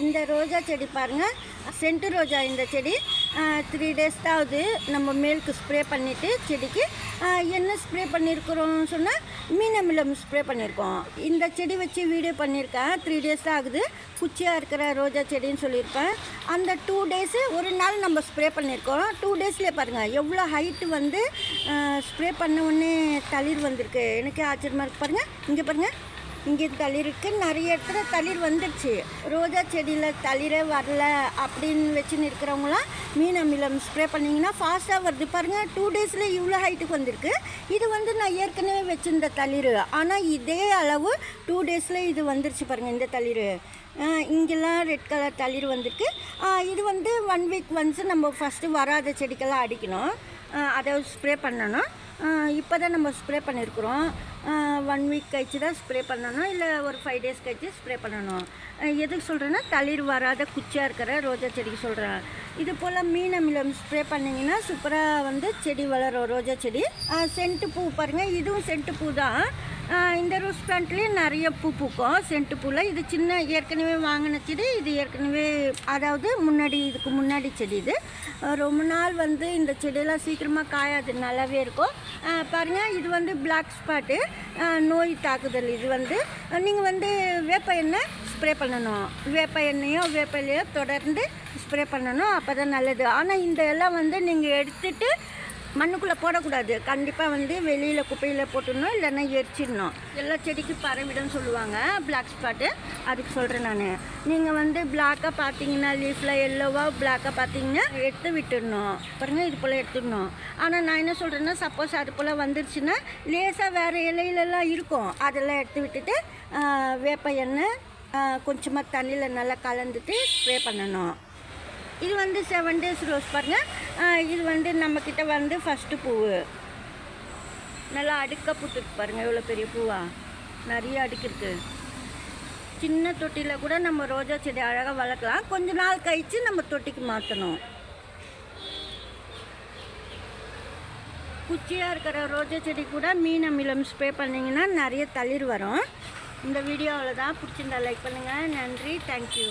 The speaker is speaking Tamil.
இந்த ரோஜா செடி பாருங்கள், சென்ட் ரோஜா. இந்த செடி 3 days தான் ஆகுது நம்ம மேலுக்கு ஸ்ப்ரே பண்ணிவிட்டு செடிக்கு என்ன ஸ்ப்ரே பண்ணியிருக்கிறோம்னு சொன்னால் மீன் அமிலம் ஸ்ப்ரே பண்ணியிருக்கோம். இந்த செடி வச்சு வீடியோ பண்ணியிருக்கேன். 3 days தான் ஆகுது. குச்சியாக இருக்கிற ரோஜா செடின்னு சொல்லியிருப்பேன். அந்த 2 days ஒரு நாள் நம்ம ஸ்ப்ரே பண்ணியிருக்கோம். 2 daysலேயே பாருங்கள் எவ்வளோ ஹைட்டு வந்து ஸ்ப்ரே பண்ண உடனே தளிர் வந்திருக்கு. எனக்கு ஆச்சரியமாக இருக்குது. பாருங்கள், இங்கே பாருங்கள், இங்கே தளிர் இருக்குது. நிறைய இடத்துல தளிர் வந்துடுச்சு. ரோஜா செடியில் தளிரே வரல அப்படின்னு வச்சுன்னு இருக்கிறவங்களாம் மீன் அமிலம் ஸ்ப்ரே பண்ணிங்கன்னா ஃபாஸ்ட்டாக வருது. பாருங்கள், 2 daysல இவ்வளோ ஹைட்டுக்கு வந்திருக்கு. இது வந்து நான் ஏற்கனவே வச்சுருந்த தளிர், ஆனால் இதே அளவு 2 daysல இது வந்துருச்சு. பாருங்கள், இந்த தளிர் இங்கெல்லாம் ரெட் கலர் தளிர் வந்திருக்கு. இது வந்து 1 week ஒன்ஸ் நம்ம ஃபஸ்ட்டு வராத செடிக்கெல்லாம் அடிக்கணும், அதை ஸ்ப்ரே பண்ணணும். இப்போ தான் நம்ம ஸ்ப்ரே பண்ணியிருக்கிறோம். 1 week கழிச்சு தான் ஸ்ப்ரே பண்ணணும், இல்லை ஒரு 5 days கழிச்சு ஸ்ப்ரே பண்ணணும். எதுக்கு சொல்கிறேன்னா தளிர் வராத குச்சியாக இருக்கிற ரோஜா செடிக்கு சொல்கிறேன். இது போல் மீன் அமிலம் ஸ்ப்ரே பண்ணிங்கன்னா சூப்பராக வந்து செடி வளரும். ரோஜா செடி சென்ட்டு பூ பாருங்கள், இதுவும் சென்ட்டு பூ தான். இந்த ரோஸ் பிளான்ட்லேயே நிறைய பூ பூக்கும் சென்ட்டு பூவில். இது சின்ன ஏற்கனவே வாங்கின செடி. இது ஏற்கனவே அதாவது இதுக்கு முன்னாடி செடி. இது ரொம்ப நாள் வந்து இந்த செடியெல்லாம் சீக்கிரமாக காயாது, நல்லாவே இருக்கும். பாருங்கள், இது வந்து பிளாக் ஸ்பாட்டு நோய் தாக்குதல். இது வந்து நீங்கள் வந்து வேப்ப எண்ணெய் ஸ்ப்ரே பண்ணணும். வேப்ப எண்ணெயோ வேப்பிலையோ தொடர்ந்து ஸ்ப்ரே பண்ணணும், அப்போ தான் நல்லது. ஆனால் இந்த எல்லாம் வந்து நீங்கள் எடுத்துகிட்டு மண்ணுக்குள்ளே போடக்கூடாது. கண்டிப்பாக வந்து வெளியில் குப்பையில் போட்டுடணும், இல்லைன்னா எரிச்சிடணும். எல்லா செடிக்கும் பரவிடும் சொல்லுவாங்க பிளாக் ஸ்பாட்டு. அதுக்கு சொல்கிறேன் நான். நீங்கள் வந்து பிளாக்காக பார்த்தீங்கன்னா லீஃபில் எல்லோவாக பிளாக்காக பார்த்தீங்கன்னா எடுத்து விட்டுடணும். பாருங்கள், இது போல் எடுத்துடணும். ஆனால் நான் என்ன சொல்கிறேன்னா, சப்போஸ் அது போல் வந்துருச்சுன்னா லேசாக வேறு இலையிலலாம் இருக்கும், அதெல்லாம் எடுத்து விட்டுட்டு வேப்ப எண்ணெய் கொஞ்சமாக தண்ணியில் நல்லா கலந்துட்டு ஸ்ப்ரே பண்ணணும். இது வந்து 7 days ரோஸ் பாருங்கள். இது வந்து நம்மக்கிட்ட வந்து ஃபஸ்ட்டு பூ நல்லா அடுக்க பூத்துருக்கு. பாருங்கள் எவ்வளோ பெரிய பூவா, நிறைய அடுக்கிருக்கு. சின்ன தொட்டியில் கூட நம்ம ரோஜா செடி அழகாக வளர்க்கலாம். கொஞ்ச நாள் கழித்து நம்ம தொட்டிக்கு மாற்றணும். குச்சியாக இருக்கிற ரோஜா செடி கூட மீன் அமிலம் ஸ்ப்ரே பண்ணிங்கன்னா நிறைய தளிர் வரும். இந்த வீடியோ அவ்வளோதான். பிடிச்சிருந்தா லைக் பண்ணுங்கள். நன்றி, தேங்க்யூ.